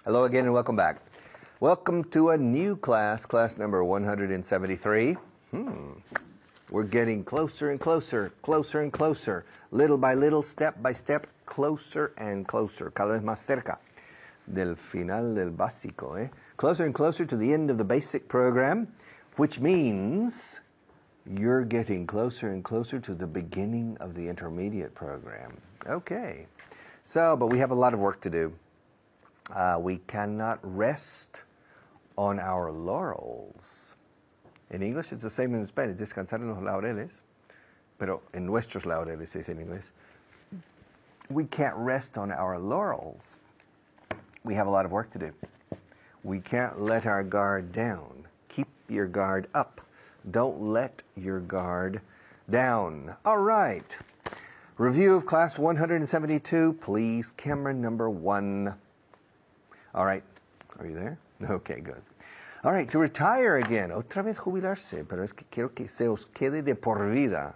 Hello again and welcome back. Welcome to a new class, class number 173. We're getting closer and closer, closer and closer, little by little, step by step, closer and closer, cada vez más cerca del final del básico, Closer and closer to the end of the basic program, which means you're getting closer and closer to the beginning of the intermediate program. Okay, but we have a lot of work to do. We cannot rest on our laurels. In English, it's the same in Spanish, descansar en los laureles, pero en nuestros laureles se dice en inglés. We can't rest on our laurels. We have a lot of work to do. We can't let our guard down. Keep your guard up. Don't let your guard down. All right. Review of class 172, please, camera number 1. All right. Are you there? Okay, good. All right, to retire again. Otra vez jubilarse, pero es que quiero que se os quede de por vida.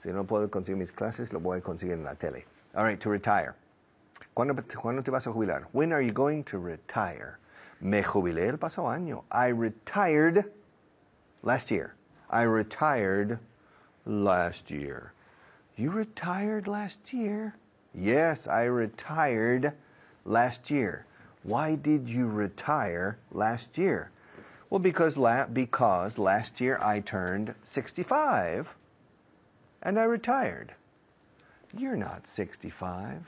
Si no puedo conseguir mis clases, lo voy a conseguir en la tele. All right, to retire. ¿Cuándo te vas a jubilar? When are you going to retire? Me jubilé el pasado año. I retired last year. I retired last year. You retired last year? Yes, I retired last year. Why did you retire last year? Well, because last year I turned 65 and I retired. You're not 65.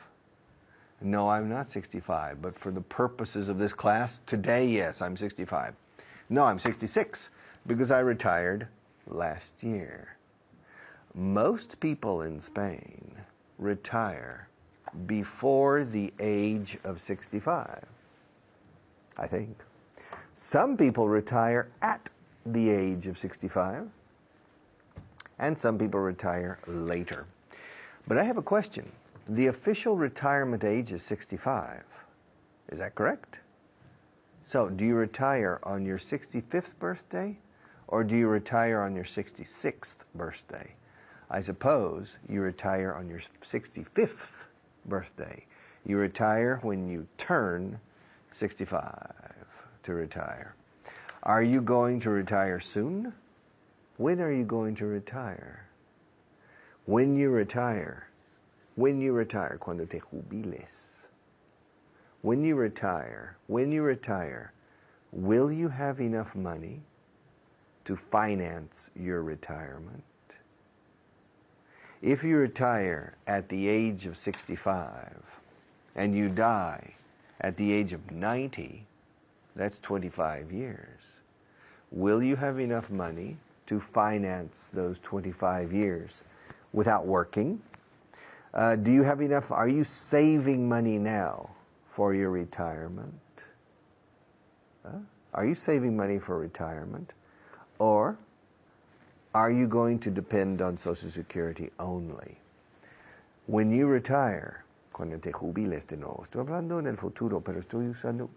No, I'm not 65, but for the purposes of this class, today, yes, I'm 65. No, I'm 66 because I retired last year. Most people in Spain retire before the age of 65, I think. Some people retire at the age of 65, and some people retire later. But I have a question. The official retirement age is 65. Is that correct? So, do you retire on your 65th birthday, or do you retire on your 66th birthday? I suppose you retire on your 65th birthday. You retire when you turn 65 to retire. Are you going to retire soon? When are you going to retire? When you retire, cuando te jubiles. When you retire, will you have enough money to finance your retirement? If you retire at the age of 65 and you die at the age of 90, that's 25 years. Will you have enough money to finance those 25 years without working? Do you have enough? Are you saving money now for your retirement? Are you saving money for retirement? Or are you going to depend on Social Security only? When you retire, cuando te jubiles de nuevo, estoy hablando en el futuro, pero estoy usando,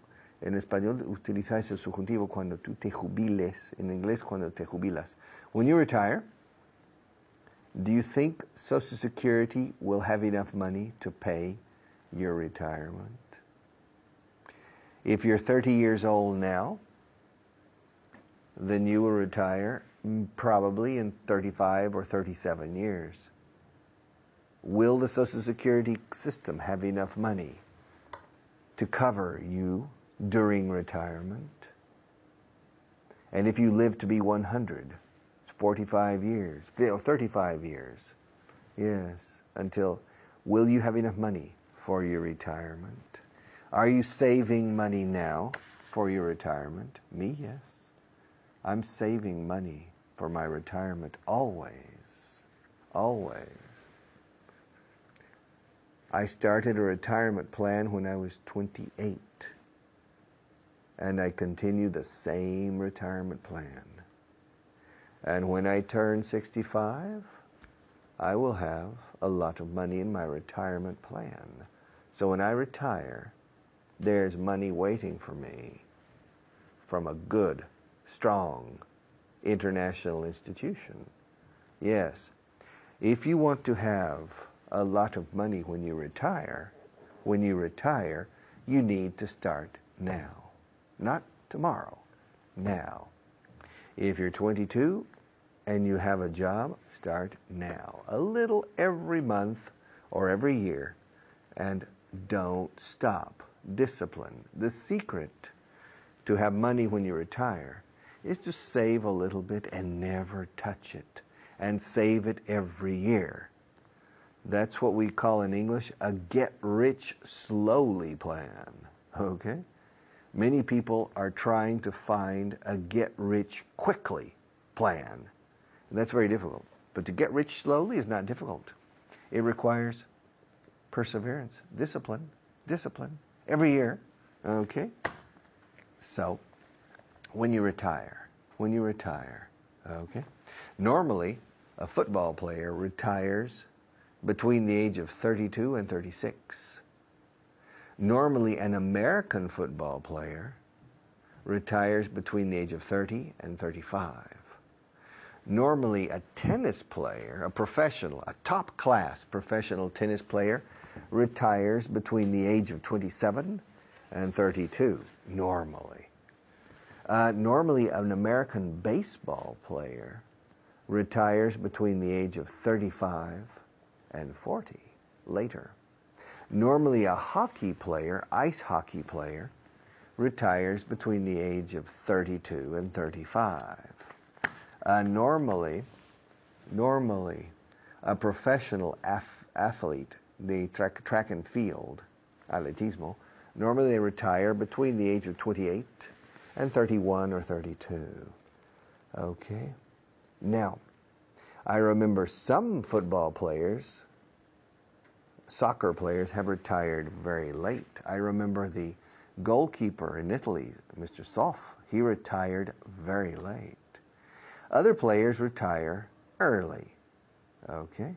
en español utilizáis el subjuntivo cuando tú te jubiles, en inglés cuando te jubilas. When you retire, do you think Social Security will have enough money to pay your retirement? If you're 30 years old now, then you will retire probably in 35 or 37 years. Will the Social Security system have enough money to cover you during retirement? And if you live to be 100, it's 45 years, 35 years. Yes, will you have enough money for your retirement? Are you saving money now for your retirement? Me, yes. I'm saving money for my retirement always. Always. I started a retirement plan when I was 28. And I continue the same retirement plan. And when I turn 65, I will have a lot of money in my retirement plan. So when I retire, there's money waiting for me from a good, strong, international institution. Yes, if you want to have a lot of money when you retire, you need to start now. Not tomorrow, now. If you're 22 and you have a job, start now. A little every month or every year, and don't stop. Discipline. The secret to have money when you retire is to save a little bit and never touch it, and save it every year. That's what we call in English a get-rich-slowly plan, okay? Many people are trying to find a get-rich-quickly plan. And that's very difficult. But to get rich slowly is not difficult. It requires perseverance, discipline, every year, okay? So, when you retire, okay? Normally, a football player retires between the age of 32 and 36. Normally, an American football player retires between the age of 30 and 35. Normally, a tennis player, a professional, a top-class professional tennis player, retires between the age of 27 and 32, normally. Normally, an American baseball player retires between the age of 35 and 40, later. Normally, a hockey player, ice hockey player, retires between the age of 32 and 35. Normally, a professional athlete, the track and field, atletismo, normally they retire between the age of 28 and 31 or 32. Okay? Now, I remember some football players, soccer players, have retired very late. I remember the goalkeeper in Italy, Mr. Soff, he retired very late. Other players retire early, okay?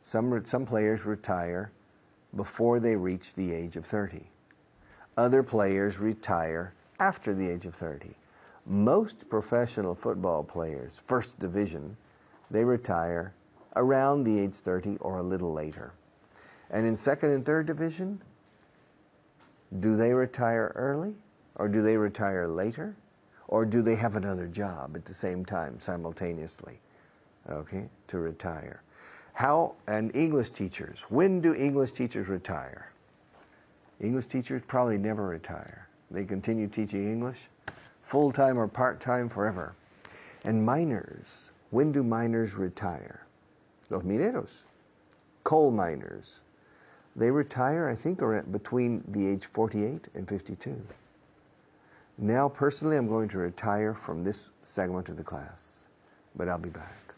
Some players retire before they reach the age of 30. Other players retire after the age of 30. Most professional football players, first division, they retire around the age 30 or a little later. And in second and third division, do they retire early or do they retire later? Or do they have another job at the same time, simultaneously, okay, to retire? And English teachers, when do English teachers retire? English teachers probably never retire. They continue teaching English, full-time or part-time, forever. And miners, when do miners retire? Los mineros, coal miners. They retire, I think, between the age 48 and 52. Now, personally, I'm going to retire from this segment of the class, but I'll be back.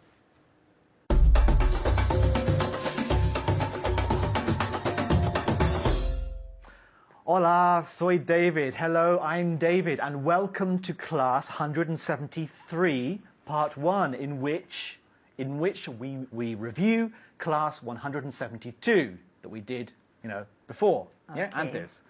Hola, soy David. Hello, I'm David, and welcome to class 173, part 1, in which we review class 172 that we did, before. Okay. Yeah, antes.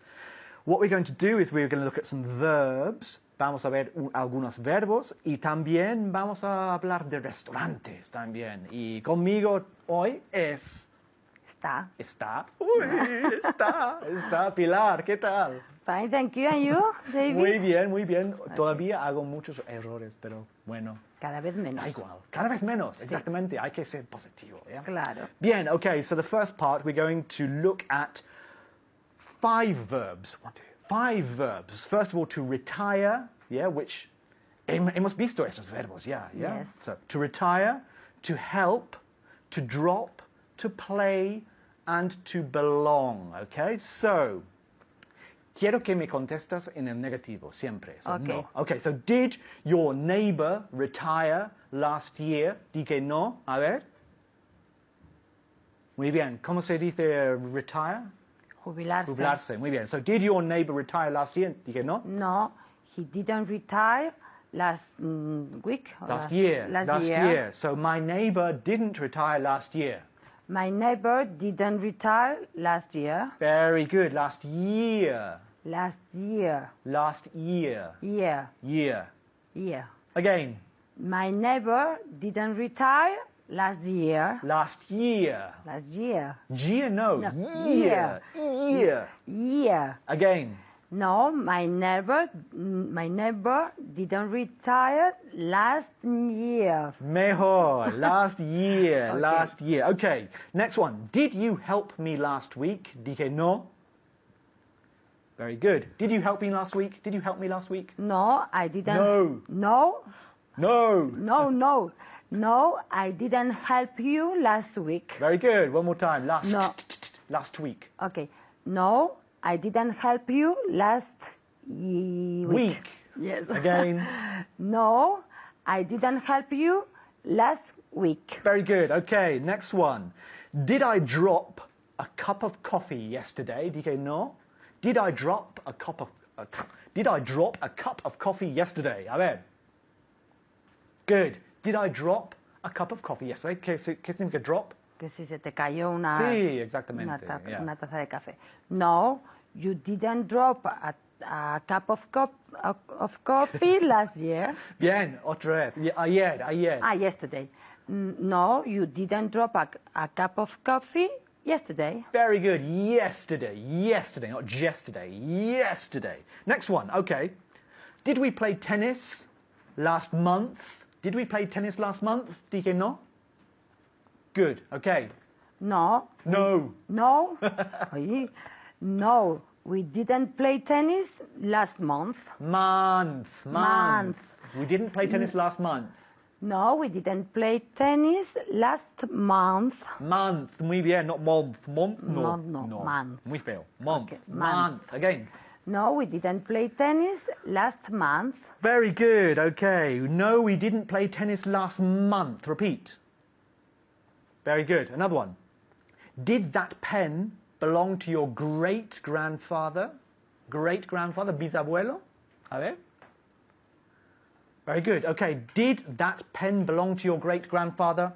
What we're going to do is we're going to look at some verbs. Vamos a ver algunos verbos y también vamos a hablar de restaurantes también. Y conmigo hoy está Pilar. ¿Qué tal? Fine, thank you. And you, David? Muy bien, muy bien. Todavía hago muchos errores, pero bueno. Cada vez menos. Da igual. Cada vez menos, exactamente. Hay que ser positivo. ¿Yeah? Claro. Bien, okay, so the first part we're going to look at 5 verbs. 5 verbs. First of all, to retire, yeah, which hemos visto estos verbos, yeah. Yes. So, to retire, to help, to drop, to play, and to belong, okay? So, quiero que me contestas en el negativo, siempre. So, Okay. no. Okay, so did your neighbor retire last year? Di que no. A ver. Muy bien. ¿Cómo se dice retire? Jubilarse. Jubilarse. Muy bien. So, did your neighbor retire last year? Di que no. No, he didn't retire last week. Or Last year. Last year. So, my neighbor didn't retire last year. My neighbor didn't retire last year. Very good. Last year. Last year. Last year. Year. Year. Year. Again. My neighbor didn't retire Last year. Last year. Last year. Year, no. No, Year. Year. Year. Again. No, my neighbor didn't retire last year. Mejor. Last year. Okay. Last year. Okay. Next one. Did you help me last week? Dije no. Very good. Did you help me last week? Did you help me last week? No, I didn't. No. No? No. No, no. No, I didn't help you last week. Very good. One more time. Last. No. Last week. Okay. No, I didn't help you last week. Yes. Again. No, I didn't help you last week. Very good. Okay. Next one. Did I drop a cup of coffee yesterday? Dije no. Did I drop a cup of coffee yesterday? A ver. Good. Did I drop a cup of coffee yesterday? ¿Qué significa drop? Que si se te cayó una, Sí, exactamente. Yeah. una taza de café. No, you didn't drop a cup of coffee last year. Bien, otra vez. Ayer. Yesterday. No, you didn't drop a cup of coffee yesterday. Very good. Yesterday, not yesterday. Yesterday. Next one. Okay. Did we play tennis last month? Did we play tennis last month? Dije no. Good. Okay. No. No. No. Oye, no, we didn't play tennis last month. Month. We didn't play tennis last month. No, we didn't play tennis last month. Month. Muy bien. Not month. Month? No. No. Month. Muy feo. Month. Okay, Month. Again. No, we didn't play tennis last month. Very good. Okay. No, we didn't play tennis last month. Repeat. Very good. Another one. Did that pen belong to your great-grandfather? Great-grandfather, bisabuelo? A ver. Very good. Okay. Did that pen belong to your great-grandfather?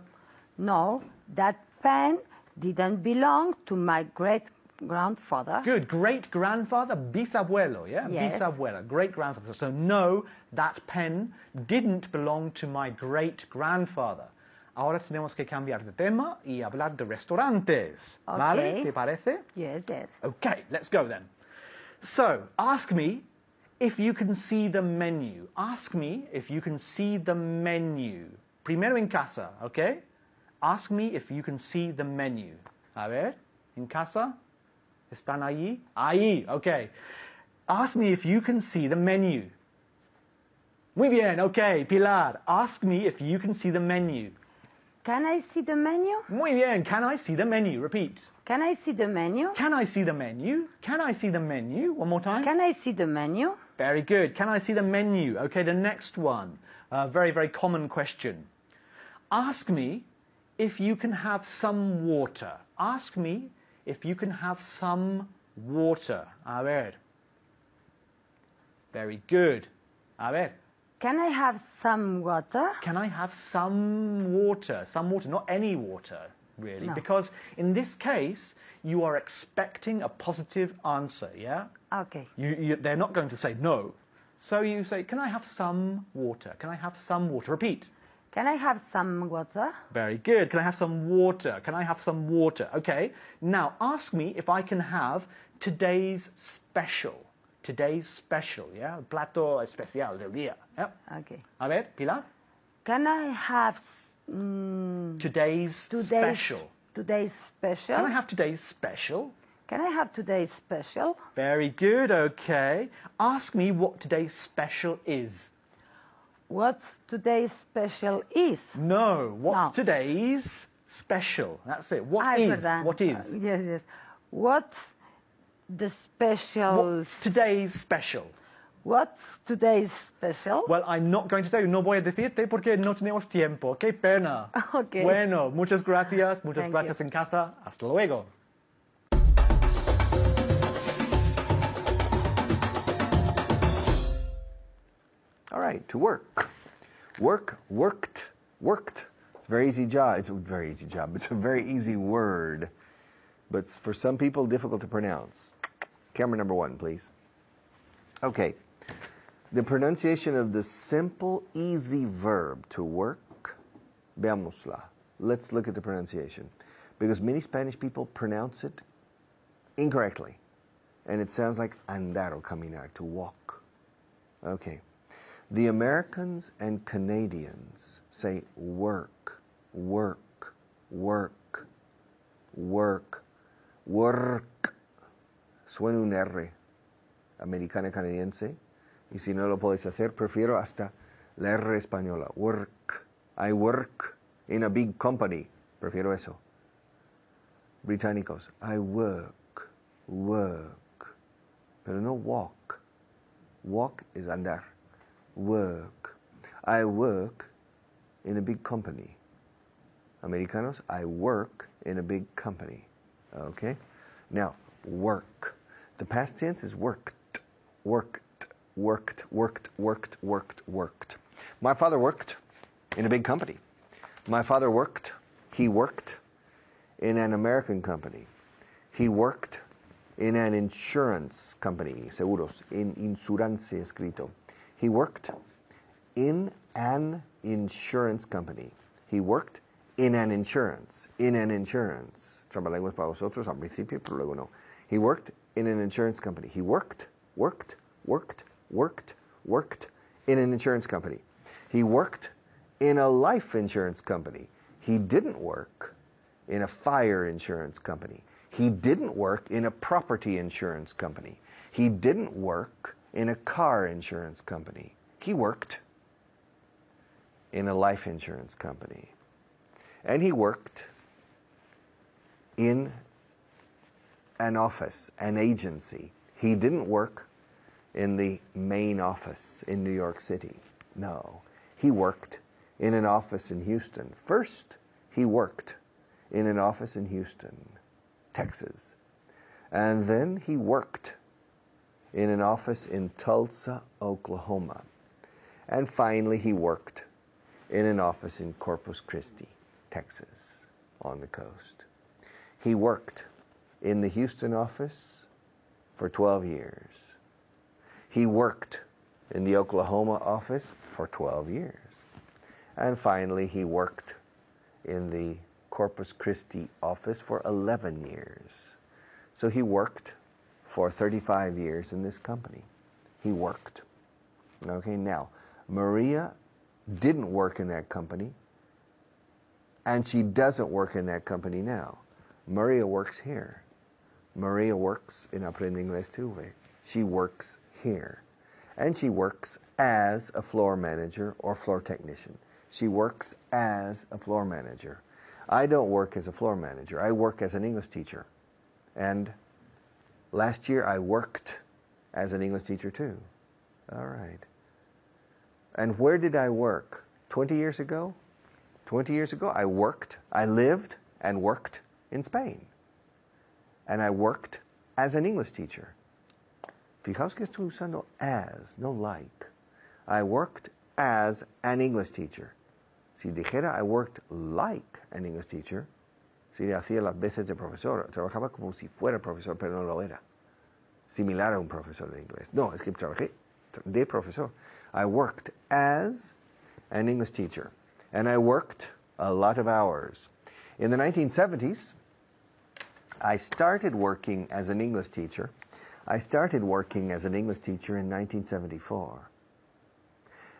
No, that pen didn't belong to my great-grandfather. Good. Great-grandfather, bisabuelo, yeah? Yes. Bisabuela, great-grandfather. So no, that pen didn't belong to my great-grandfather. Ahora tenemos que cambiar de tema y hablar de restaurantes. Okay. ¿Vale? ¿Te parece? Yes. Okay, let's go then. So, ask me if you can see the menu. Ask me if you can see the menu. Primero en casa, okay? Ask me if you can see the menu. A ver, en casa. ¿Están allí? Ahí, okay. Ask me if you can see the menu. Muy bien, okay. Pilar, ask me if you can see the menu. Can I see the menu? Muy bien. Can I see the menu? Repeat. Can I see the menu? Can I see the menu? Can I see the menu? One more time. Can I see the menu? Very good. Can I see the menu? Okay, the next one. Very, very common question. Ask me if you can have some water. Ask me if you can have some water. A ver. Very good. A ver. Can I have some water? Can I have some water? Some water, not any water, really. No. Because in this case, you are expecting a positive answer, yeah? Okay. They're not going to say no. So you say, can I have some water? Can I have some water? Repeat. Can I have some water? Very good. Can I have some water? Can I have some water? Okay. Now, ask me if I can have today's special. Today's special, yeah? El plato especial del día. Yeah? Okay. A ver, Pilar. Can I have Today's special. Today's special? Can I have today's special? Can I have today's special? Very good, okay. Ask me what today's special is. What today's special is? No, what's No. today's special? That's it. What Ay, is? verdad. What is? Yes. What's the special? What's today's special? What's today's special? Well, I'm not going to tell you. No voy a decirte porque no tenemos tiempo. Qué pena. Okay. Bueno, muchas gracias. Muchas Thank gracias you. en casa. Hasta luego. All right, to work. Work, worked, worked. It's a very easy job. It's a very easy job. It's a very easy word. But for some people, difficult to pronounce. Camera number 1, please. Okay. The pronunciation of the simple, easy verb to work. Veámosla. let's look at the pronunciation. Because many Spanish people pronounce it incorrectly. And it sounds like andar or caminar, to walk. Okay. The Americans and Canadians say work, work, work, work, work. Suena un R, americana canadiense. Y si no lo podéis hacer, prefiero hasta la R española. Work. I work in a big company. Prefiero eso. Británicos. I work, work. Pero no walk. Walk is andar. Work. I work in a big company. Americanos, I work in a big company. Okay? Now, work. The past tense is worked, worked, worked, worked, worked, worked, worked. My father worked in a big company. My father worked, he worked in an American company. He worked in an insurance company, seguros, in insurance escrito. He worked in an insurance company. He worked in an insurance, Trabalenguas para vosotros al principio, pero luego no. He worked in an insurance company. He worked in an insurance company. He worked in a life insurance company. He didn't work in a fire insurance company. He didn't work in a property insurance company. He didn't work in a car insurance company. He worked in a life insurance company. And he worked in an office, an agency. He didn't work in the main office in New York City. No, he worked in an office in Houston. First, he worked in an office in Houston, Texas. And then he worked in an office in Tulsa, Oklahoma. And finally, he worked in an office in Corpus Christi, Texas, on the coast. He worked in the Houston office for 12 years. He worked in the Oklahoma office for 12 years. And finally, he worked in the Corpus Christi office for 11 years. So he worked for 35 years in this company. He worked. Okay, now, Maria didn't work in that company, and she doesn't work in that company now. Maria works here. Maria works in Aprende Inglés Tuve. She works here. And she works as a floor manager or floor technician. She works as a floor manager. I don't work as a floor manager. I work as an English teacher. And last year I worked as an English teacher too. All right. And where did I work? 20 years ago? 20 years ago I lived and worked in Spain. And I worked as an English teacher. Fijaos que estoy usando as, no like. I worked as an English teacher. Si dijera I worked like an English teacher, si le hacía las veces de profesor, trabajaba como si fuera profesor, pero no lo era. Similar a un profesor de inglés. No, es que trabajé de profesor. I worked as an English teacher. And I worked a lot of hours. In the 1970s, I started working as an English teacher. I started working as an English teacher in 1974.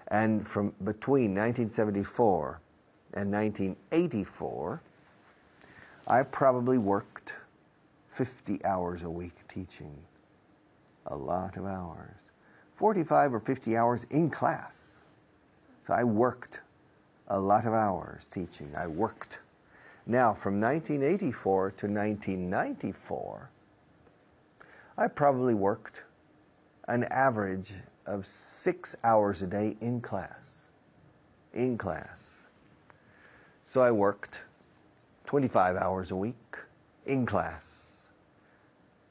And from between 1974 and 1984, I probably worked 50 hours a week teaching. A lot of hours. 45 or 50 hours in class. So I worked a lot of hours teaching. I worked. Now, from 1984 to 1994, I probably worked an average of 6 hours a day in class. In class. So I worked 25 hours a week in class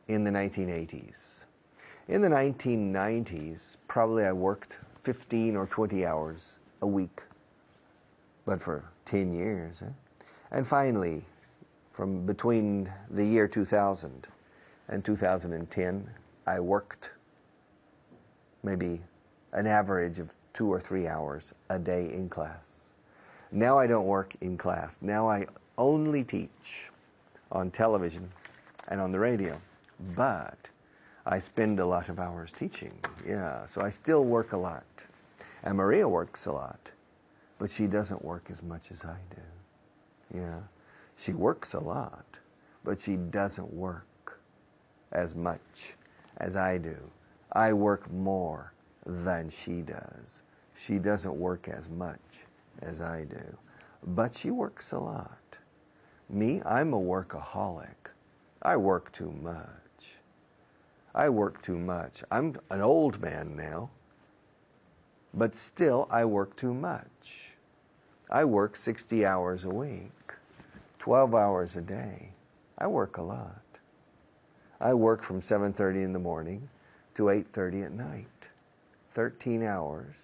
in the 1980s. In the 1990s, probably I worked 15 or 20 hours a week, but for 10 years. And finally, from between the year 2000 and 2010, I worked maybe an average of 2 or 3 hours a day in class. Now I don't work in class. Now I only teach on television and on the radio. But I spend a lot of hours teaching. Yeah, so I still work a lot. And Maria works a lot. But she doesn't work as much as I do. Yeah. She works a lot, but she doesn't work as much as I do. I work more than she does. She doesn't work as much as I do, but she works a lot. Me, I'm a workaholic. I work too much. I work too much. I'm an old man now, but still I work too much. I work 60 hours a week, 12 hours a day. I work a lot. I work from 7:30 in the morning to 8:30 at night. 13 hours.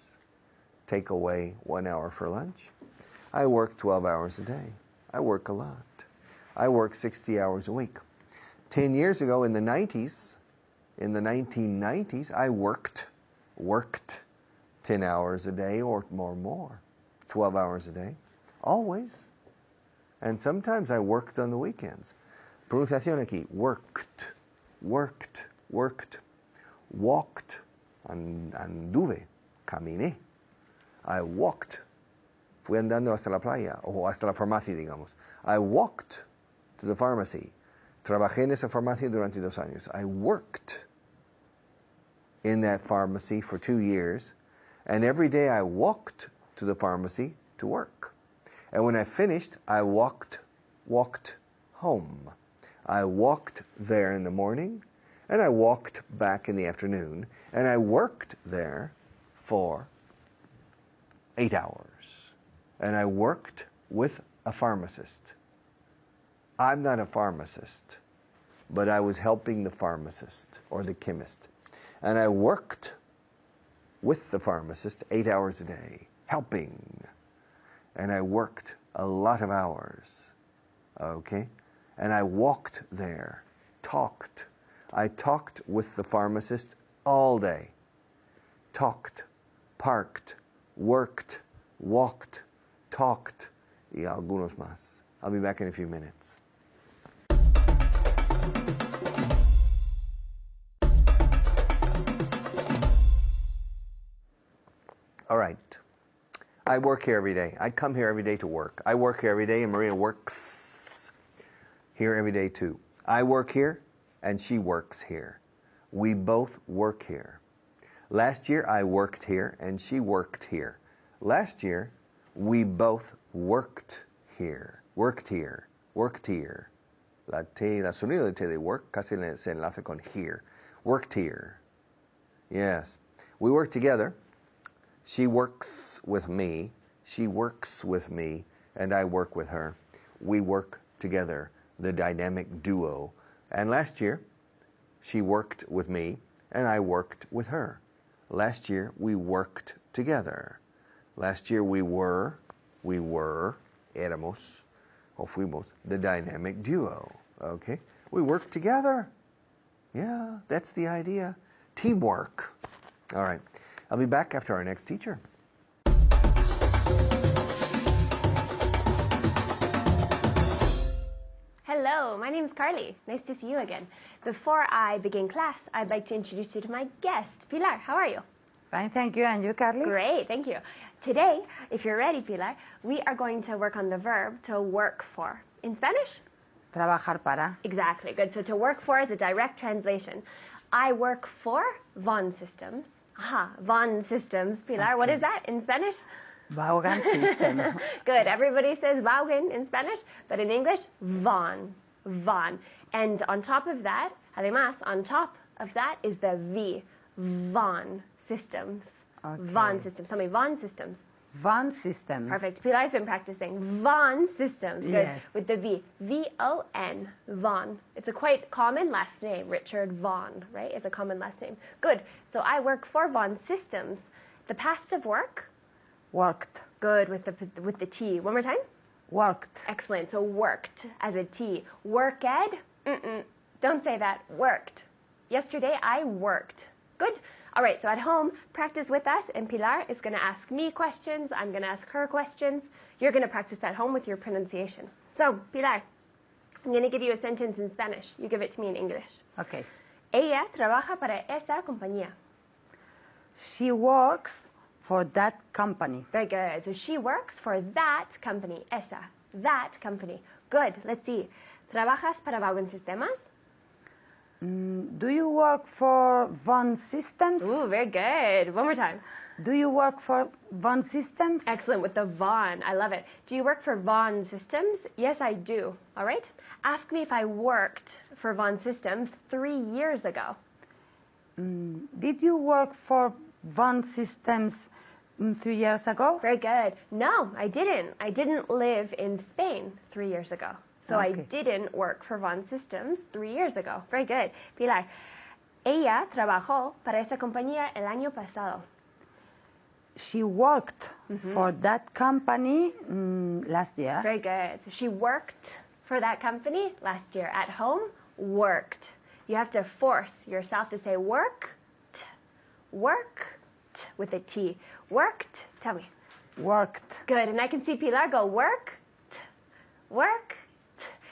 Take away 1 hour for lunch. I work 12 hours a day. I work a lot. I work 60 hours a week. 10 years ago in the 1990s, I worked 10 hours a day or more. 12 hours a day. Always. And sometimes I worked on the weekends. Pronunciación aquí. Worked. Walked. Anduve. Caminé. I walked. Fui andando hasta la playa o hasta la farmacia, digamos. I walked to the pharmacy. Trabajé en esa farmacia durante 2 años. I worked in that pharmacy for 2 years, and every day I walked to the pharmacy to work. And when I finished, I walked home. I walked there in the morning, and I walked back in the afternoon, and I worked there for 8 hours. And I worked with a pharmacist. I'm not a pharmacist, but I was helping the pharmacist or the chemist. And I worked with the pharmacist 8 hours a day, helping. And I worked a lot of hours, okay? And I walked there, talked. I talked with the pharmacist all day. Talked, parked, worked, walked, talked, y algunos más. I'll be back in a few minutes. All right. I work here every day. I come here every day to work. I work here every day, and Maria works here every day too. I work here, and she works here. We both work here. Last year, I worked here, and she worked here. Last year, we both worked here. Worked here. Worked here. La sonido de T de work casi se enlace con here. Worked here. Yes. We work together. She works with me. She works with me, and I work with her. We work together, the dynamic duo. And last year, she worked with me, and I worked with her. Last year, we worked together. Last year, we were, éramos, o fuimos, the dynamic duo. Okay? We worked together. Yeah, that's the idea. Teamwork. All right. I'll be back after our next teacher. Hello, my name is Carly. Nice to see you again. Before I begin class, I'd like to introduce you to my guest, Pilar. How are you? Fine, thank you. And you, Carly? Great, thank you. Today, if you're ready, Pilar, we are going to work on the verb to work for. In Spanish? Trabajar para. Exactly, good. So to work for is a direct translation. I work for Vaughan Systems. Aha, Vaughan Systems. Pilar, what is that in Spanish? Vaughan System. Good. Everybody says Vaughan in Spanish, but in English, Vaughan. Vaughan. And on top of that, además, on top of that is the V. Vaughan Systems. Okay. Vaughan Systems. Tell me, Vaughan Systems. Vaughan System. Perfect. Pilar's been practicing. Vaughan Systems. Good. Yes. With the V. V-O-N. Vaughan. It's a quite common last name. Richard Vaughan, right? It's a common last name. Good. So I work for Vaughan Systems. The past of work? Worked. Good. With the T. One more time. Worked. Excellent. So worked as a T. Worked? Don't say that. Worked. Yesterday I worked. Good. All right, so at home, practice with us, and Pilar is going to ask me questions. I'm going to ask her questions. You're going to practice at home with your pronunciation. So, Pilar, I'm going to give you a sentence in Spanish. You give it to me in English. Okay. Ella trabaja para esa compañía. She works for that company. Very good. So she works for that company. Esa. That company. Good. Let's see. ¿Trabajas para Vaughan Sistemas? Do you work for Von Systems? Ooh, very good. One more time. Do you work for Von Systems? Excellent with the Von. I love it. Do you work for Von Systems? Yes, I do. All right. Ask me if I worked for Von Systems 3 years ago. Did you work for Von Systems 3 years ago? Very good. No, I didn't. I didn't live in Spain 3 years ago. So I Okay. didn't work for Von Systems 3 years ago. Very good. Pilar, ella trabajó para esa compañía el año pasado. She worked for that company last year. Very good. So she worked for that company last year. At home, worked. You have to force yourself to say worked, worked with a T. Worked. Tell me. Worked. Good. And I can see Pilar go worked, worked.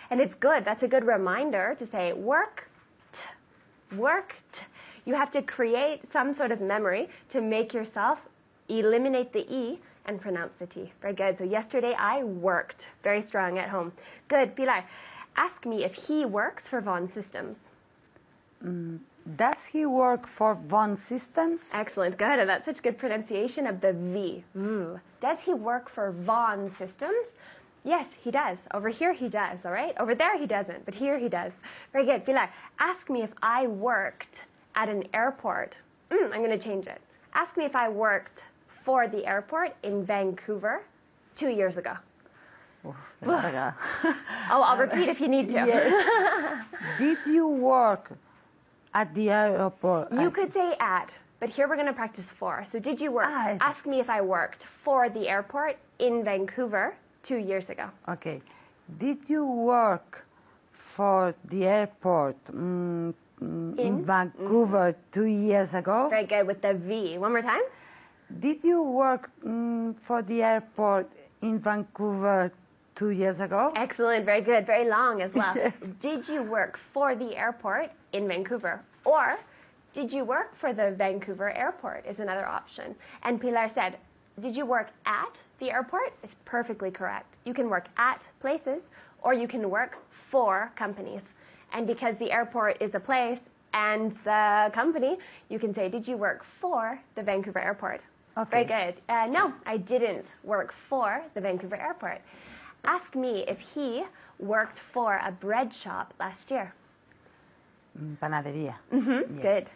And it's good. That's a good reminder to say worked, worked. You have to create some sort of memory to make yourself eliminate the E and pronounce the T. Very good. So yesterday I worked. Very strong at home. Good. Pilar, ask me if he works for Von Systems. Does he work for Von Systems? Excellent. Good. And that's such good pronunciation of the V. Does he work for Von Systems? Yes, he does. Over here he does, all right? Over there he doesn't, but here he does. Very good. Pilar, ask me if I worked at an airport. I'm going to change it. Ask me if I worked for the airport in Vancouver 2 years ago. Larga. Oh, I'll repeat if you need to. Yes. Did you work at the airport? You could say at, but here we're going to practice for. So did you work? I see. Ask me if I worked for the airport in Vancouver 2 years ago. Okay. Did you work for the airport in Vancouver 2 years ago? Very good with the V. One more time. Did you work for the airport in Vancouver 2 years ago? Excellent. Very good. Very long as well. Yes. Did you work for the airport in Vancouver? Or did you work for the Vancouver airport is another option. And Pilar said, did you work at the airport? Is perfectly correct. You can work at places or you can work for companies. And because the airport is a place and the company, you can say, did you work for the Vancouver airport? Okay. Very good. No, I didn't work for the Vancouver airport. Ask me if he worked for a bread shop last year. Panadería. Yes. Good.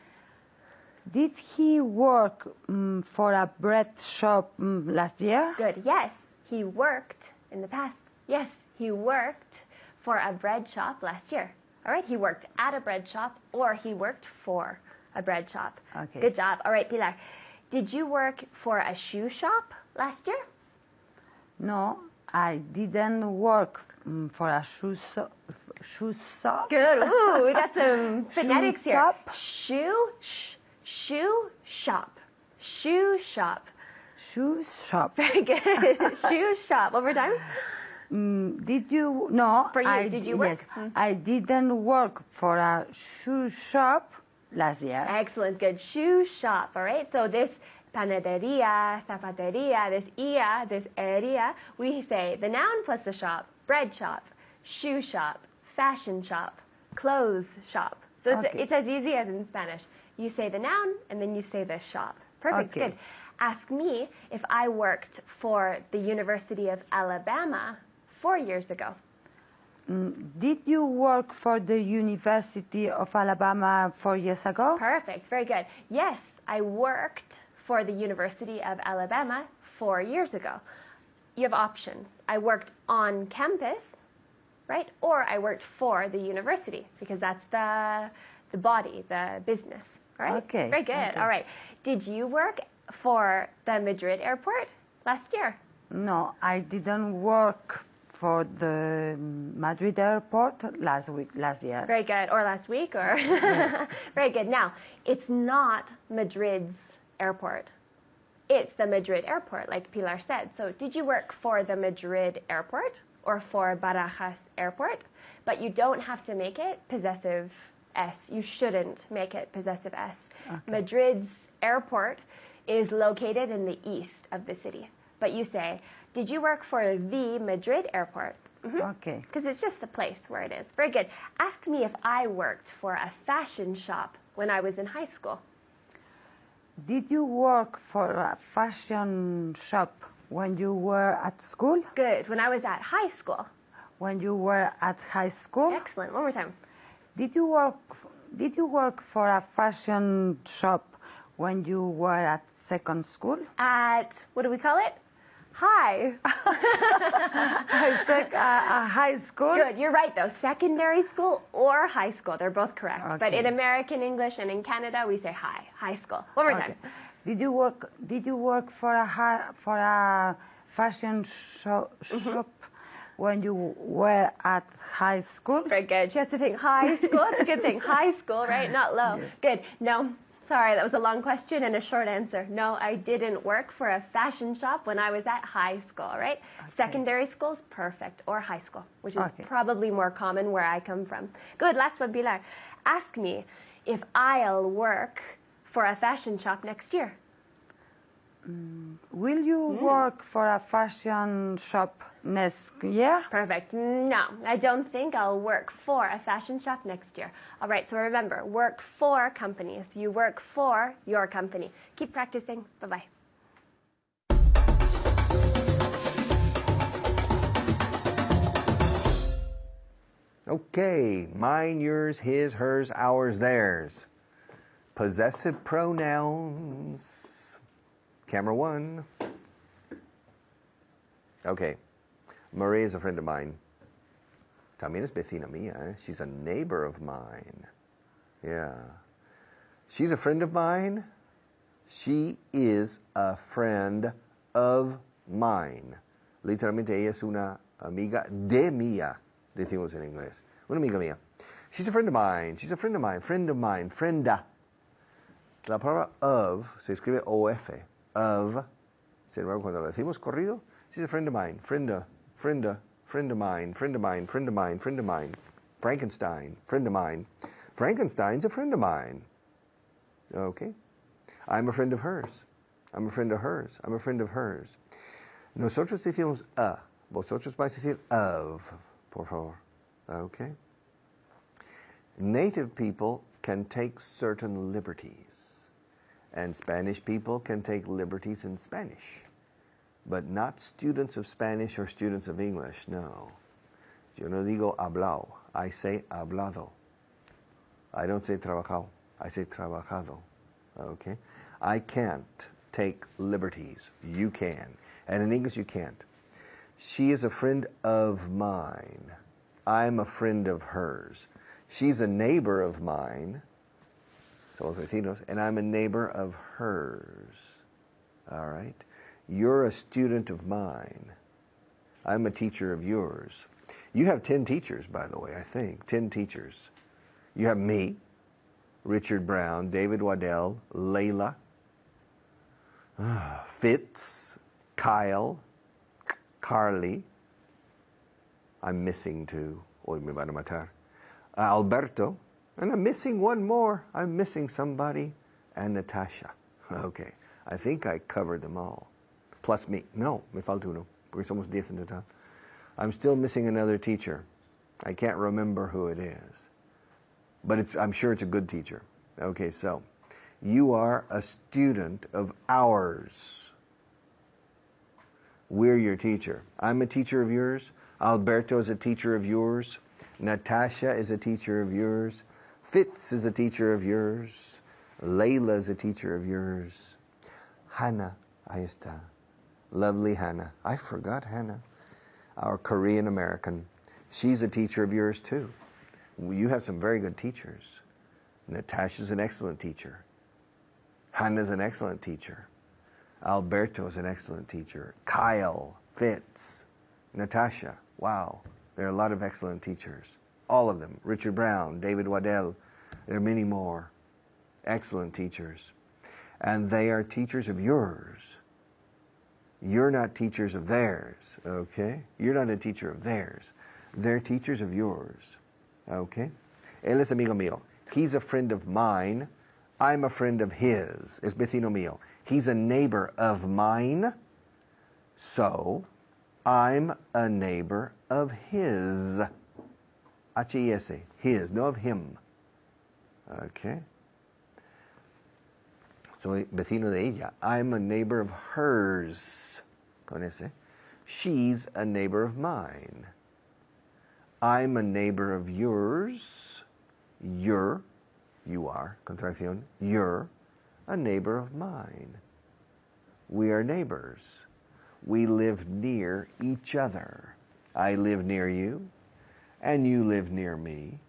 Did he work for a bread shop last year? Good. Yes, he worked in the past. Yes, he worked for a bread shop last year. All right, he worked at a bread shop or he worked for a bread shop. Okay. Good job. All right, Pilar. Did you work for a shoe shop last year? No, I didn't work for a shoe shop. Good. Ooh, we got some phonetics here. shop? Shoe shop. Shoe shop. Shoe shop. Very good. Shoe shop. One more time. Did you? No. For you, did you work? Yes, I didn't work for a shoe shop last year. Excellent. Good. Shoe shop. All right. So this panaderia, zapateria, this ia, this eria, we say the noun plus the shop. Bread shop, shoe shop, fashion shop, clothes shop. So Okay. it's as easy as in Spanish. You say the noun and then you say the shop. Perfect. Okay. Good. Ask me if I worked for the University of Alabama 4 years ago. Did you work for the University of Alabama 4 years ago? Perfect. Very good. Yes, I worked for the University of Alabama 4 years ago. You have options. I worked on campus, right? Or I worked for the university because that's the body, the business, right? Okay. Very good. Okay. All right. Did you work for the Madrid airport last year? No, I didn't work for the Madrid airport last year. Very good. Or last week, or very good. Now, it's not Madrid's airport. It's the Madrid airport, like Pilar said. So, did you work for the Madrid airport or for Barajas airport? But you don't have to make it possessive S. You shouldn't make it possessive S. Okay. Madrid's airport is located in the east of the city. But you say, did you work for the Madrid airport? Okay. Because it's just the place where it is. Very good. Ask me if I worked for a fashion shop when I was in high school. Did you work for a fashion shop when you were at school? Good. When I was at high school. When you were at high school? Excellent. One more time. Did you work for a fashion shop when you were at second school? At, what do we call it? Hi. A high school? Good. You're right, though. Secondary school or high school. They're both correct. Okay. But in American English and in Canada, we say hi. High school. One more time. Did you work for a fashion shop when you were at high school? Very good. She has to think high school. It's a good thing. High school, right? Not low. Yeah. Good. No. Sorry, that was a long question and a short answer. No, I didn't work for a fashion shop when I was at high school, right? Okay. Secondary school's perfect, or high school, which is probably more common where I come from. Good, last one, Pilar. Ask me if I'll work for a fashion shop next year. Will you work for a fashion shop next year? Perfect. No, I don't think I'll work for a fashion shop next year. All right, so remember, work for companies. You work for your company. Keep practicing. Bye-bye. Okay, mine, yours, his, hers, ours, theirs. Possessive pronouns. Camera one. Okay. Marie is a friend of mine. También es vecina mía. Eh? She's a neighbor of mine. Yeah. She's a friend of mine. She is a friend of mine. Literalmente ella es una amiga de mía, decimos en inglés. Una amiga mía. She's a friend of mine. She's a friend of mine. Friend of mine. Frienda. La palabra of se escribe OF. Of. Sin embargo, cuando lo decimos corrido, she's a friend of mine. Friend of mine. Friend of mine. Friend of mine. Friend of mine. Frankenstein. Friend of mine. Frankenstein's a friend of mine. Okay. I'm a friend of hers. I'm a friend of hers. I'm a friend of hers. Nosotros decimos a. Vosotros vais a decir of, por favor. Okay. Native people can take certain liberties. And Spanish people can take liberties in Spanish. But not students of Spanish or students of English, no. Yo no digo hablao. I say hablado. I don't say trabajado. I say trabajado. Okay? I can't take liberties. You can. And in English, you can't. She is a friend of mine. I'm a friend of hers. She's a neighbor of mine. Somos vecinos. And I'm a neighbor of hers. All right? You're a student of mine. I'm a teacher of yours. You have 10 teachers, by the way, I think. 10 teachers. You have me, Richard Brown, David Waddell, Layla, Fitz, Kyle, Carly. I'm missing two. Hoy me van a matar. Alberto. And I'm missing one more. I'm missing somebody. And Natasha. Okay. I think I covered them all. Plus me. No, me falta uno. Porque somos 10 en total. I'm still missing another teacher. I can't remember who it is. But I'm sure it's a good teacher. Okay, so you are a student of ours. We're your teacher. I'm a teacher of yours. Alberto is a teacher of yours. Natasha is a teacher of yours. Fitz is a teacher of yours. Layla is a teacher of yours. Hannah, ahí está. Lovely Hannah. I forgot Hannah. Our Korean American. She's a teacher of yours too. You have some very good teachers. Natasha's an excellent teacher. Hannah's an excellent teacher. Alberto is an excellent teacher. Kyle, Fitz, Natasha. Wow, there are a lot of excellent teachers. All of them. Richard Brown, David Waddell, there are many more excellent teachers. And they are teachers of yours. You're not teachers of theirs, okay? You're not a teacher of theirs. They're teachers of yours, okay? Él es amigo mío. He's a friend of mine. I'm a friend of his. Es vecino mío. He's a neighbor of mine. So, I'm a neighbor of his. H-I-S, his, no of him. Okay? Soy vecino de ella. I'm a neighbor of hers. Con ese. She's a neighbor of mine. I'm a neighbor of yours. You are, contracción, you're a neighbor of mine. We are neighbors. We live near each other. I live near you, and you live near me.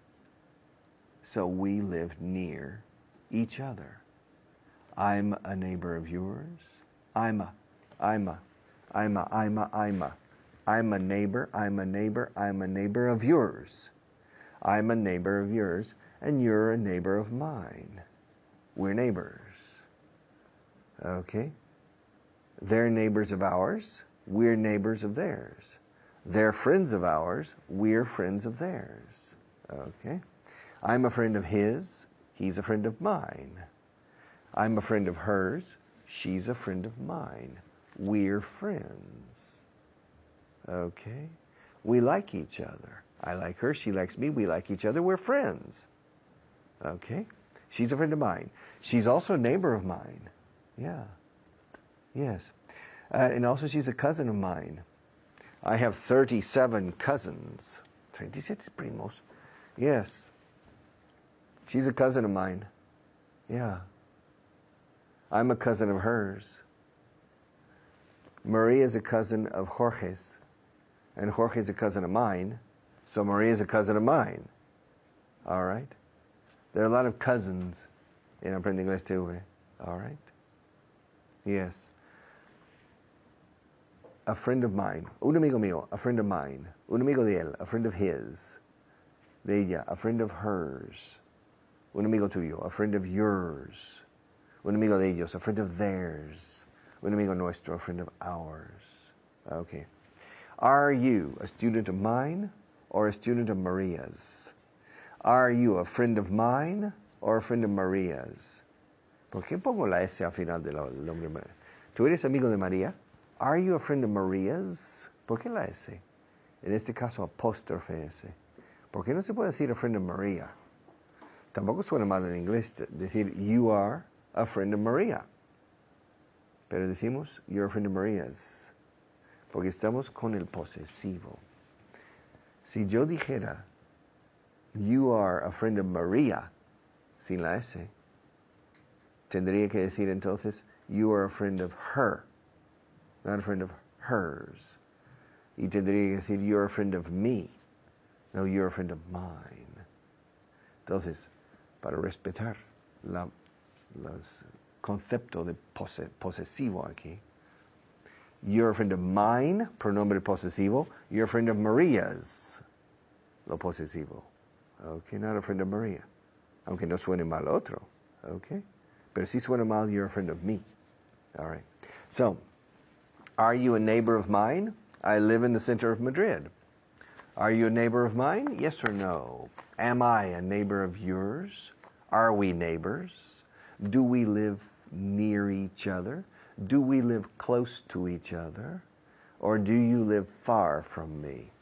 So we live near each other. I'm a neighbor of yours. I'm a neighbor, I'm a neighbor of yours. I'm a neighbor of yours, and you're a neighbor of mine. We're neighbors. Okay? They're neighbors of ours. We're neighbors of theirs. They're friends of ours. We're friends of theirs. Okay? I'm a friend of his. He's a friend of mine. I'm a friend of hers. She's a friend of mine. We're friends. Okay? We like each other. I like her. She likes me. We like each other. We're friends. Okay? She's a friend of mine. She's also a neighbor of mine. Yeah. Yes. And also she's a cousin of mine. I have 37 cousins. 37 primos. Yes. She's a cousin of mine. Yeah. I'm a cousin of hers. Maria's a cousin of Jorge's. And Jorge's a cousin of mine. So Maria's a cousin of mine. All right? There are a lot of cousins in Aprende Inglés TV. All right? Yes. A friend of mine. Un amigo mío, a friend of mine. Un amigo de él, a friend of his. De ella, a friend of hers. Un amigo tuyo, a friend of yours. Un amigo de ellos, a friend of theirs. Un amigo nuestro, a friend of ours. Okay. Are you a student of mine or a student of Maria's? Are you a friend of mine or a friend of Maria's? ¿Por qué pongo la S al final del nombre? ¿Tú eres amigo de María? Are you a friend of Maria's? ¿Por qué la S? En este caso, apóstrofe S. ¿Por qué no se puede decir a friend of Maria? Tampoco suena mal en inglés decir you are a friend of Maria. Pero decimos you're a friend of Maria's. Porque estamos con el posesivo. Si yo dijera you are a friend of Maria, sin la S, tendría que decir entonces you are a friend of her, not a friend of hers. Y tendría que decir you're a friend of me, no you're a friend of mine. Entonces, para respetar los conceptos de posesivo aquí, you're a friend of mine, pronombre posesivo. You're a friend of Maria's, lo posesivo. Okay, not a friend of Maria. Aunque no suene mal otro. Okay? Pero si suena mal, you're a friend of me. All right. So, are you a neighbor of mine? I live in the center of Madrid. Are you a neighbor of mine? Yes or no? Am I a neighbor of yours? Are we neighbors? Do we live near each other? Do we live close to each other? Or do you live far from me?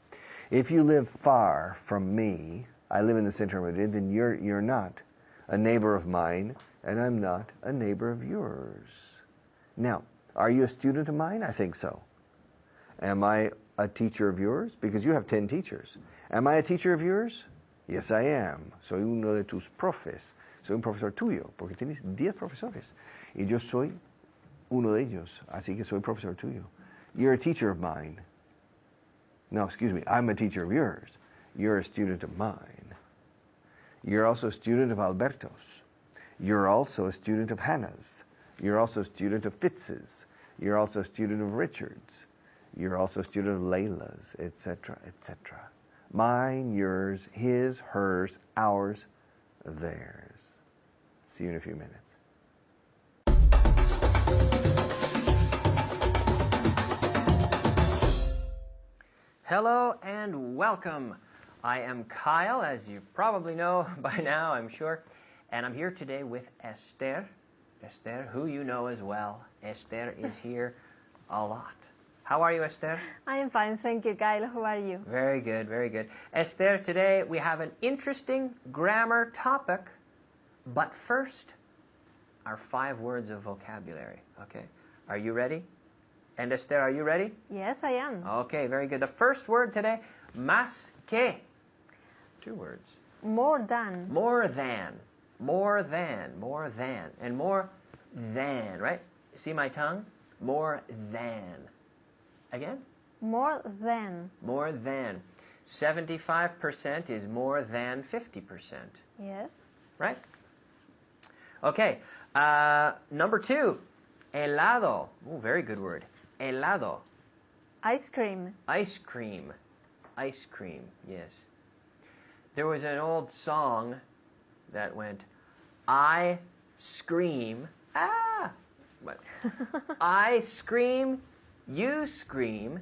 If you live far from me, I live in the center of Madrid, then you're not a neighbor of mine, and I'm not a neighbor of yours. Now, are you a student of mine? I think so. Am I a teacher of yours? Because you have 10 teachers. Am I a teacher of yours? Yes, I am. Soy uno de tus profes. Soy un profesor tuyo, porque tienes 10 profesores. Y yo soy uno de ellos, así que soy profesor tuyo. You're a teacher of mine. No, excuse me, I'm a teacher of yours. You're a student of mine. You're also a student of Alberto's. You're also a student of Hannah's. You're also a student of Fitz's. You're also a student of Richard's. You're also a student of Layla's, etc., etc. Mine, yours, his, hers, ours, theirs. See you in a few minutes. Hello and welcome. I am Kyle, as you probably know by now, I'm sure, and I'm here today with Esther. Esther, who you know as well. Esther is here a lot. How are you, Esther? I am fine, thank you, Kyle. How are you? Very good, very good. Esther, today we have an interesting grammar topic, but first, our 5 words of vocabulary, okay? Are you ready? And Esther, are you ready? Yes, I am. Okay, very good. The first word today, más que. 2 words. More than. More than. More than. More than. And more than, right? See my tongue? More than. Again? More than. More than. 75% is more than 50%. Yes. Right? Okay. Number 2. Helado. Oh, very good word. Helado. Ice cream. Ice cream. Ice cream, yes. There was an old song that went, I scream, ah! But I scream, you scream,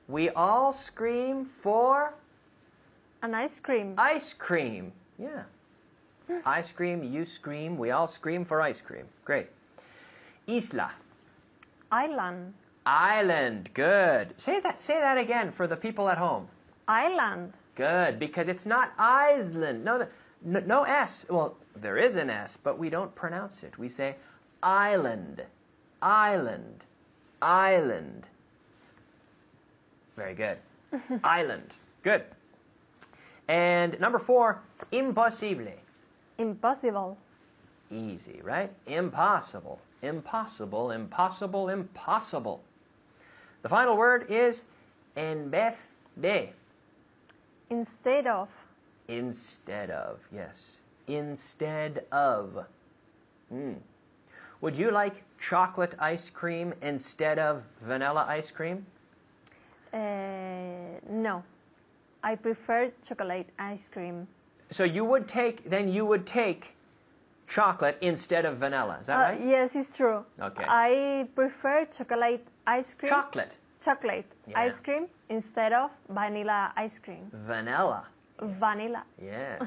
we all scream for An ice cream. ice cream. Yeah. I scream, you scream, we all scream for ice cream. Great. Isla. Island. Island. Good. Say that again for the people at home. Island. Good, because it's not Iceland. No S. Well, there is an S, but we don't pronounce it. We say island, island, island. Very good. Island. Good. And number 4, imposible. Impossible. Easy, right? Impossible. Impossible, impossible, impossible. The final word is en vez de. Instead of. Instead of, yes. Instead of. Would you like chocolate ice cream instead of vanilla ice cream? No. I prefer chocolate ice cream. So you would take chocolate instead of vanilla. Is that right? Yes, it's true. Okay. I prefer chocolate ice cream. Chocolate. Chocolate Yeah. ice cream instead of vanilla ice cream. Vanilla. Vanilla. Yes.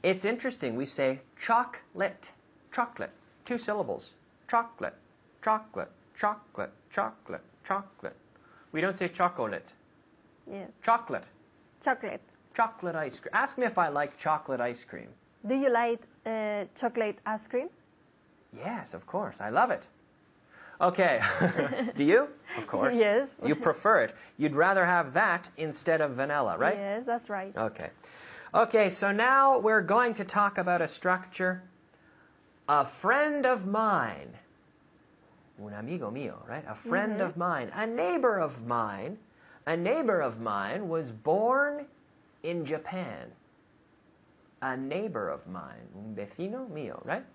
It's interesting. We say chocolate. Chocolate. 2 syllables. Chocolate. Chocolate. Chocolate. Chocolate. Chocolate. We don't say chocolate. Yes. Chocolate. Chocolate. Chocolate ice cream. Ask me if I like chocolate ice cream. Do you like chocolate ice cream? Yes, of course. I love it. Okay. Do you? Of course. Yes. You prefer it. You'd rather have that instead of vanilla, right? Yes, that's right. Okay. Okay, so now we're going to talk about a structure. A friend of mine. Un amigo mío, right? A friend of mine. A neighbor of mine. A neighbor of mine was born in Japan. A neighbor of mine. Un vecino mío, right?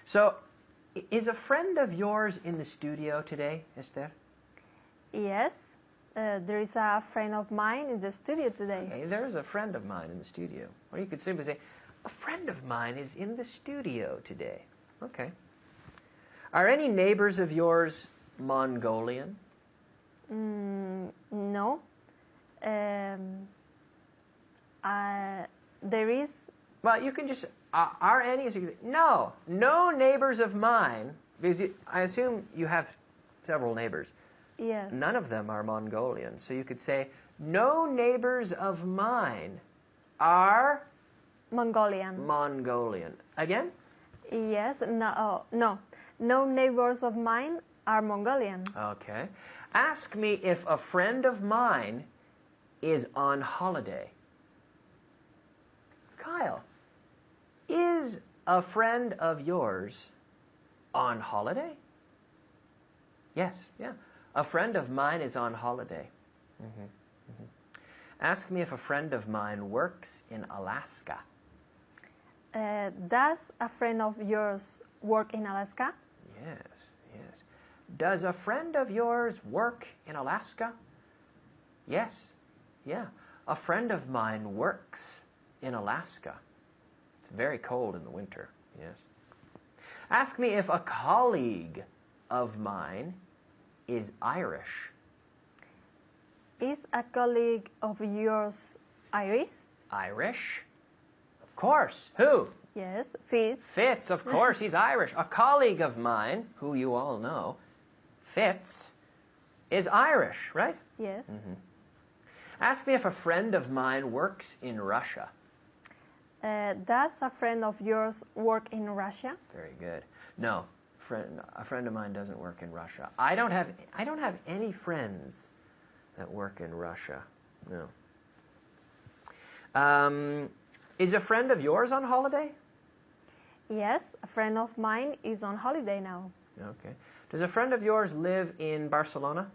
So, is a friend of yours in the studio today, Esther? Yes. There is a friend of mine in the studio today. Okay, there's a friend of mine in the studio. Or you could simply say, a friend of mine is in the studio today. Okay. Are any neighbors of yours Mongolian? No. There is. Well, you can just, are any? So you can say, no, no neighbors of mine, because I assume you have several neighbors. Yes. None of them are Mongolian. So you could say, no neighbors of mine are Mongolian. Mongolian. Again? Yes. No. No. No neighbors of mine are Mongolian. Okay. Ask me if a friend of mine is on holiday. Kyle, is a friend of yours on holiday? Yes, yeah. A friend of mine is on holiday. Ask me if a friend of mine works in Alaska. Does a friend of yours work in Alaska? Yes, yes. Does a friend of yours work in Alaska? Yes. Yeah. A friend of mine works in Alaska. It's very cold in the winter. Yes. Ask me if a colleague of mine is Irish. Is a colleague of yours Irish? Irish? Of course. Who? Yes, Fitz. Fitz, of course, he's Irish. A colleague of mine, who you all know, Fitz, is Irish, right? Yes. Ask me if a friend of mine works in Russia. Does a friend of yours work in Russia? Very good. No, a friend of mine doesn't work in Russia. I don't have any friends that work in Russia. No. Is a friend of yours on holiday? Yes, a friend of mine is on holiday now. Okay. Does a friend of yours live in Barcelona?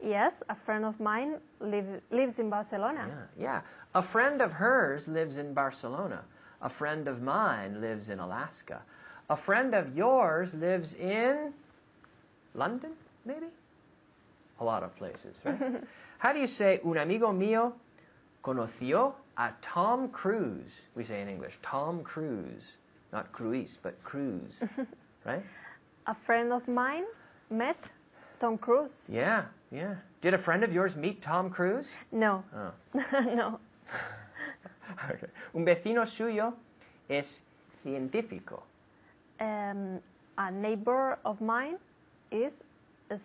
Yes, a friend of mine lives in Barcelona. Yeah. A friend of hers lives in Barcelona. A friend of mine lives in Alaska. A friend of yours lives in London, maybe? A lot of places, right? How do you say, un amigo mío conoció a Tom Cruise? We say in English, Tom Cruise. Not Cruise, but Cruise, right? A friend of mine met Tom Cruise. Yeah. Did a friend of yours meet Tom Cruise? No. Oh. No. Okay. Un vecino suyo es científico. A neighbor of mine is a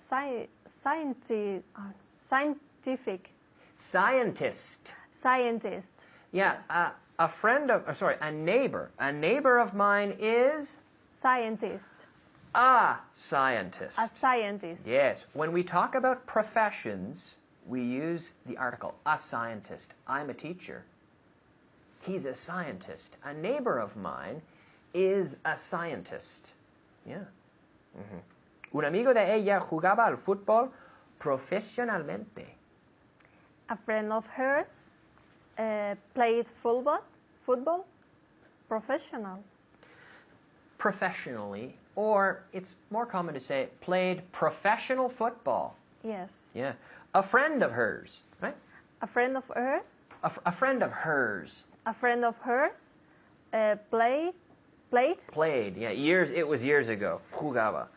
scientific Scientist. scientist. Yeah, Yes. a friend of, a neighbor. A neighbor of mine is Scientist. a scientist. A scientist. Yes, when we talk about professions, we use the article, a scientist. I'm a teacher. He's a scientist. A neighbor of mine is a scientist. Yeah. Un amigo de ella jugaba al fútbol profesionalmente. A friend of hers played football professional. Professionally, or it's more common to say played professional football. Yes. Yeah. A friend of hers, right? A friend of hers. A friend of hers. A friend of hers played Played, yeah, it was years ago. Jugaba.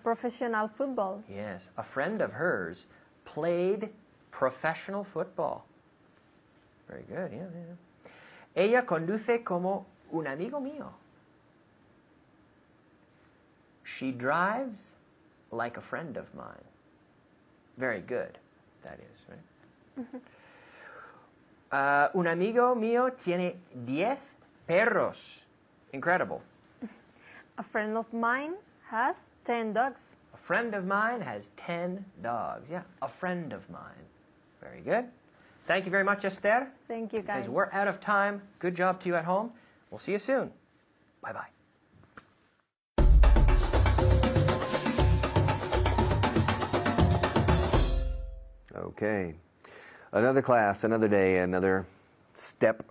professional football. Yes, a friend of hers played professional football. Very good, yeah. Ella conduce como un amigo mío. She drives like a friend of mine. Very good, that is, right? Un amigo mío tiene 10 perros. Incredible. A friend of mine has 10 dogs. A friend of mine has 10 dogs. Yeah, a friend of mine. Very good. Thank you very much, Esther. Thank you, guys. Because we're out of time. Good job to you at home. We'll see you soon. Bye-bye. Okay. Another class, another day, another step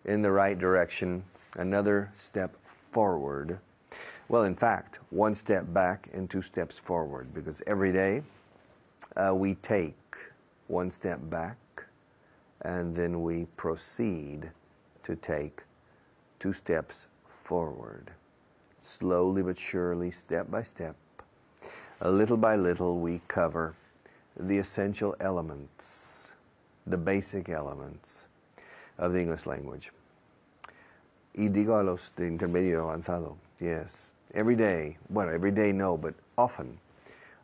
in the right direction, another step forward. Well, in fact, one step back and 2 steps forward, because every day we take one step back and then we proceed to take 2 steps forward. Slowly but surely, step by step, little by little, we cover the essential elements, the basic elements of the English language. Y digo a los de intermedio avanzado, yes. Every day, well, every day no, but often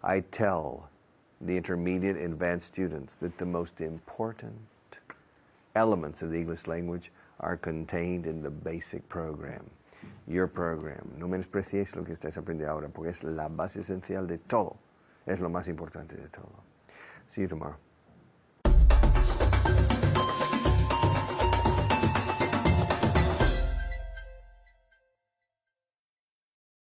I tell the intermediate and advanced students that the most important elements of the English language are contained in the basic program, your program. No menospreciéis lo que estáis aprendiendo ahora, porque es la base esencial de todo. Es lo más importante de todo. See you tomorrow.